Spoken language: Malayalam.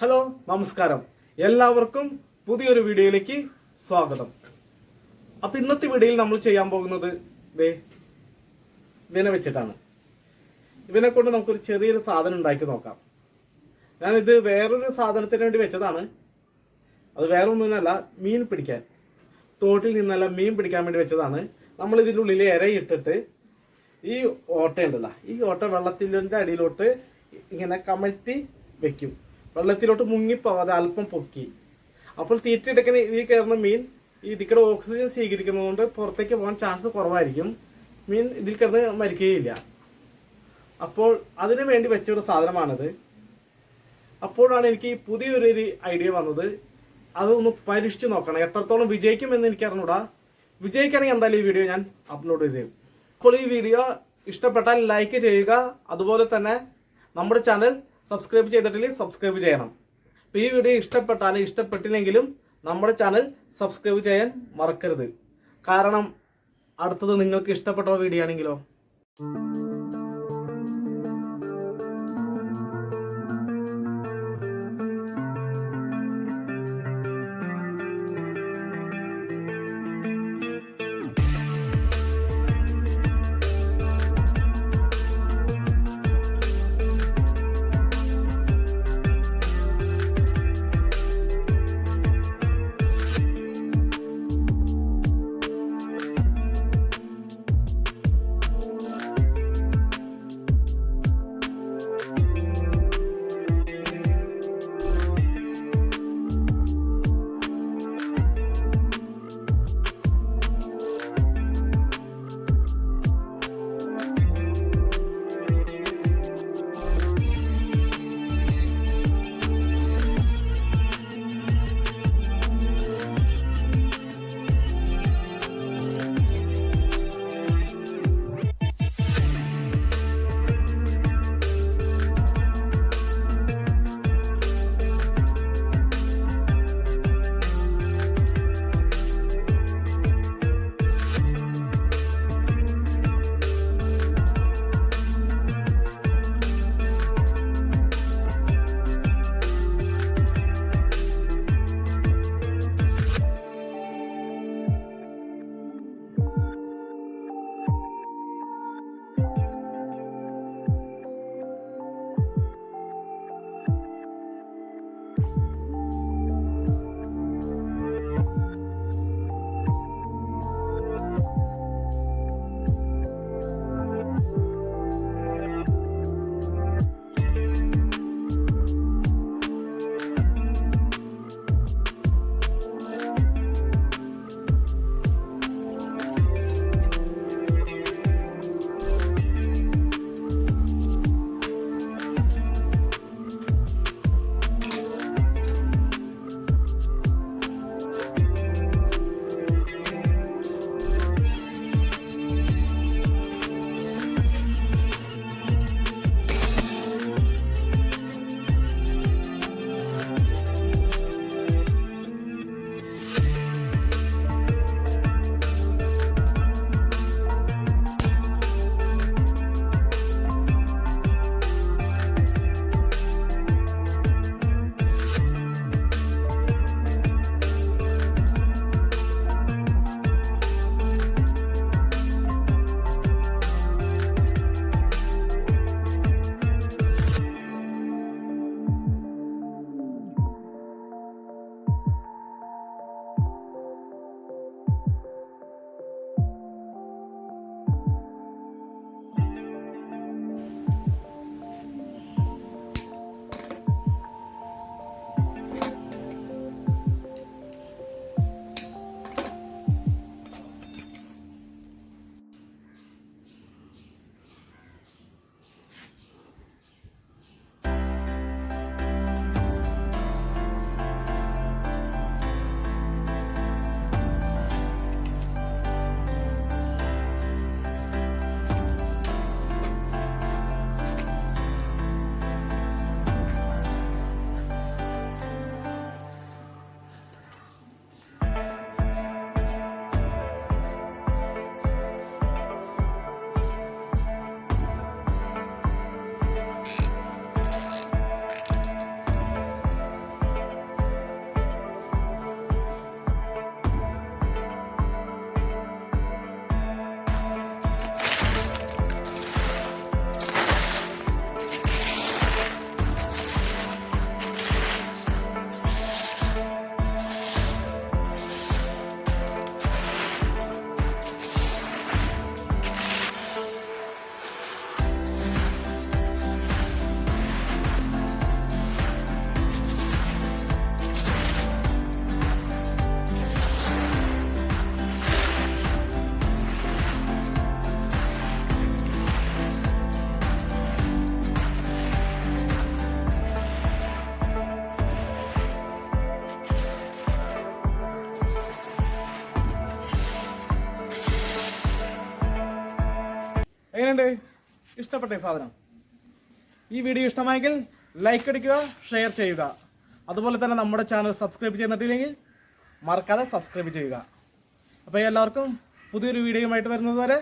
ഹലോ നമസ്കാരം, എല്ലാവർക്കും പുതിയൊരു വീഡിയോയിലേക്ക് സ്വാഗതം. അപ്പം ഇന്നത്തെ വീഡിയോയിൽ നമ്മൾ ചെയ്യാൻ പോകുന്നത് ഇവനെ വെച്ചിട്ടാണ്. ഇവനെ കൊണ്ട് നമുക്കൊരു ചെറിയൊരു സാധനം ഉണ്ടാക്കി നോക്കാം. ഞാനിത് വേറൊരു സാധനത്തിന് വേണ്ടി വെച്ചതാണ്. അത് വേറെ ഒന്നുമല്ല, മീൻ പിടിക്കാൻ, തോട്ടിൽ നിന്നല്ല മീൻ പിടിക്കാൻ വേണ്ടി വെച്ചതാണ്. നമ്മൾ ഇതിൻ്റെ ഉള്ളിൽ ഇരയിട്ടിട്ട് ഈ ഓട്ടയുണ്ടല്ലോ, ഈ ഓട്ട വെള്ളത്തിൻ്റെ അടിയിലോട്ട് ഇങ്ങനെ കമഴ്ത്തി വെക്കും. വെള്ളത്തിലോട്ട് മുങ്ങിപ്പോവാതെ അല്പം പൊക്കി. അപ്പോൾ തീറ്റയെടുക്കുന്ന ഈ കയറുന്ന മീൻ ഇതിക്കടെ ഓക്സിജൻ സ്വീകരിക്കുന്നതുകൊണ്ട് പുറത്തേക്ക് പോകാൻ ചാൻസ് കുറവായിരിക്കും. മീൻ ഇതിൽ കിടന്ന് മരിക്കുകയില്ല. അപ്പോൾ അതിനു വേണ്ടി വെച്ചൊരു സാധനമാണിത്. അപ്പോഴാണ് എനിക്ക് ഈ പുതിയൊരു ഐഡിയ വന്നത്. അതൊന്ന് പരീക്ഷിച്ച് നോക്കണം, എത്രത്തോളം വിജയിക്കുമെന്ന് എനിക്ക് അറിഞ്ഞൂടാ. വിജയിക്കുകയാണെങ്കിൽ എന്തായാലും ഈ വീഡിയോ ഞാൻ അപ്ലോഡ് ചെയ്തു. അപ്പോൾ ഈ വീഡിയോ ഇഷ്ടപ്പെട്ടാൽ ലൈക്ക് ചെയ്യുക. അതുപോലെ തന്നെ നമ്മുടെ ചാനൽ സബ്സ്ക്രൈബ് ചെയ്തിട്ടില്ലെങ്കിൽ സബ്സ്ക്രൈബ് ചെയ്യണം. അപ്പോൾ ഈ വീഡിയോ ഇഷ്ടപ്പെട്ടാലും ഇഷ്ടപ്പെട്ടില്ലെങ്കിലും നമ്മുടെ ചാനൽ സബ്സ്ക്രൈബ് ചെയ്യാൻ മറക്കരുത്. കാരണം അടുത്തത് നിങ്ങൾക്ക് ഇഷ്ടപ്പെട്ട വീഡിയോ ആണെങ്കിലോ. എങ്ങനെയുണ്ട്? ഇഷ്ടപ്പെട്ട സാധനം? ഈ വീഡിയോ ഇഷ്ടമായെങ്കിൽ ലൈക്ക് അടിക്കുക, ഷെയർ ചെയ്യുക. അതുപോലെ തന്നെ നമ്മുടെ ചാനൽ സബ്സ്ക്രൈബ് ചെയ്തിട്ടില്ലെങ്കിൽ മറക്കാതെ സബ്സ്ക്രൈബ് ചെയ്യുക. അപ്പോൾ എല്ലാവർക്കും പുതിയൊരു വീഡിയോയുമായിട്ട് വരുന്നത് വരെ